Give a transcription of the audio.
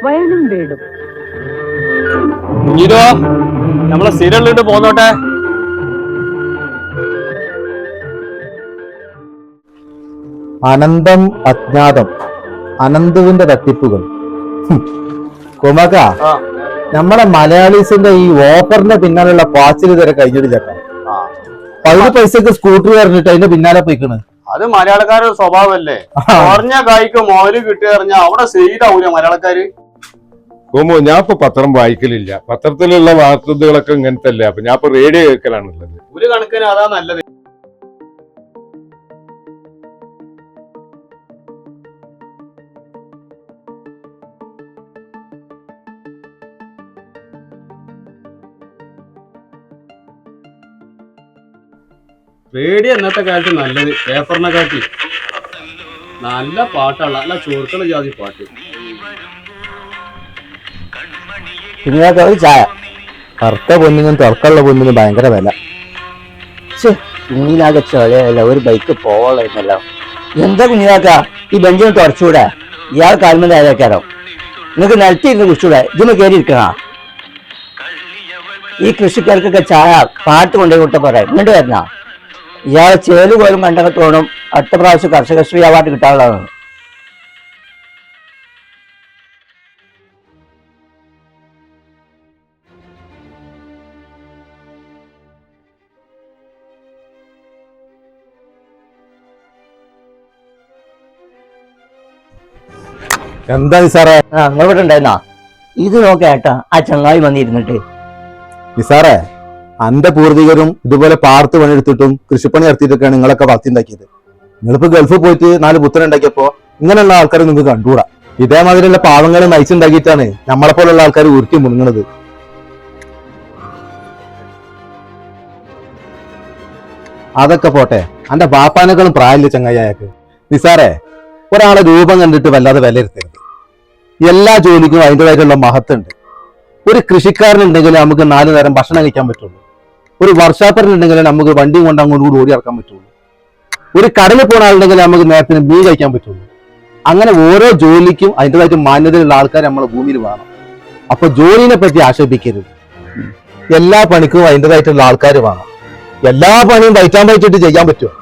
വയനും വീടും ഇതോ നമ്മളെ സീരിയലിട്ട് പോന്നോട്ടെ. അനന്തം അജ്ഞാതം, അനന്തുവിന്റെ തട്ടിപ്പുകൾ. കുമക, നമ്മളെ മലയാളീസിന്റെ ഈ ഓഫറിന്റെ പിന്നാലുള്ള പാച്ചിൽ ഇതുവരെ കഴിഞ്ഞിട്ടില്ല. പകുതി പൈസക്ക് സ്കൂട്ടർ പറഞ്ഞിട്ട് അതിന്റെ പിന്നാലെ പോയിക്കണ്. അത് മലയാളക്കാരുടെ സ്വഭാവമല്ലേ. കുറഞ്ഞ കായ്ക്ക് മോല് കിട്ടി പറഞ്ഞാൽ അവിടെ സെയ്താവൂല മലയാളക്കാര്. ഞാൻ ഇപ്പൊ പത്രം വായിക്കലില്ല. പത്രത്തിലുള്ള വാർത്തകളൊക്കെ ഇങ്ങനത്തെ അല്ലേ. അപ്പൊ ഞാൻ ഇപ്പൊ റേഡിയോ കേൾക്കലാണുള്ളത്. ഒരു കണക്കിന് അതാ നല്ലത്. റേഡിയോ ഇന്നത്തെ കാലത്ത് നല്ലത് പേപ്പറിനെ കാട്ടി. നല്ല പാട്ടാണ്, നല്ല ചോർക്കുള്ള ജാതി പാട്ട്. കുഞ്ഞാക്ക ഒരു ചായ. കറുത്ത പൊന്നിനും തിളക്കുള്ള പൊന്നിനും ഭയങ്കര വില. കുഞ്ഞിനാകെ ചോലയല്ല, ഒരു ബൈക്ക് പോവുള്ളതല്ലോ. എന്താ കുഞ്ഞിനാക്ക ഈ ബെഞ്ചിന് തുറച്ചുകൂടെ? ഇയാൾ കാൽമേൽ ആയേക്കാരോ? നിങ്ങൾക്ക് നിലത്തിരുന്ന് കുടിച്ചൂടെ? ഇതിന് കയറി ഇരിക്കണ. ഈ കൃഷിക്കാർക്കൊക്കെ ചായ പാട്ട് കൊണ്ടുപോയി വിട്ട പറയാം. ഇങ്ങോട്ട് വരണ. ഇയാളെ ചേല് പോലും കണ്ടൊക്കെ തോന്നും അടുത്ത പ്രാവശ്യം കർഷകശ്രീ അവാർഡ് കിട്ടാനുള്ളതാണ്. എന്താ നിസാറേ? നിങ്ങളിവിടെ ഉണ്ടായിരുന്നാ? ഇത് നോക്കേട്ടാ, ആ ചങ്ങായി വന്നിരുന്നിട്ട്. നിസാറേ, അന്റെ പൂർവികരും ഇതുപോലെ പാർത്ത് പണിയെടുത്തിട്ടും കൃഷിപ്പണി നടത്തിയിട്ടൊക്കെയാണ് നിങ്ങളൊക്കെ വളർത്തി ഉണ്ടാക്കിയത്. നിങ്ങളിപ്പോ ഗൾഫിൽ പോയിട്ട് 4 പുത്തൻ ഉണ്ടാക്കിയപ്പോ ഇങ്ങനെയുള്ള ആൾക്കാരെ നിങ്ങൾക്ക് കണ്ടുകൂടാ. ഇതേമാതിരിയുള്ള പാവങ്ങളെ നയിച്ചുണ്ടാക്കിയിട്ടാണ് നമ്മളെ പോലുള്ള ആൾക്കാർ ഉരുട്ടി മുങ്ങുന്നത്. അതൊക്കെ പോട്ടെ, അന്റെ ബാപ്പാനേക്കാളും പ്രായമില്ല ചങ്ങായിക്ക്. നിസാറേ, ഒരാളെ രൂപം കണ്ടിട്ട് വല്ലാതെ വിലയിരുത്തരുത്. എല്ലാ ജോലിക്കും അതിൻ്റെതായിട്ടുള്ള മഹത്വമുണ്ട്. ഒരു കൃഷിക്കാരനുണ്ടെങ്കിൽ നമുക്ക് 4 നേരം ഭക്ഷണം കഴിക്കാൻ പറ്റുള്ളൂ. ഒരു വർഷാപ്പരനുണ്ടെങ്കിൽ നമുക്ക് വണ്ടിയും കൊണ്ട് അങ്ങോട്ട് കൂടി ഓടി ഇറക്കാൻ പറ്റുള്ളൂ. ഒരു കടലിൽ പോണ ആളുണ്ടെങ്കിൽ നമുക്ക് നേരത്തിന് മീൻ കഴിക്കാൻ പറ്റുള്ളൂ. അങ്ങനെ ഓരോ ജോലിക്കും അതിൻ്റെതായിട്ട് മാന്യതയുള്ള ആൾക്കാർ നമ്മളെ ഭൂമിയിൽ വേണം. അപ്പൊ ജോലിനെ പറ്റി ആക്ഷേപിക്കരുത്. എല്ലാ പണിക്കും അതിൻ്റെതായിട്ടുള്ള ആൾക്കാർ വേണം. എല്ലാ പണിയും വൈറ്റാൻ പറ്റിയിട്ട് ചെയ്യാൻ പറ്റുമോ?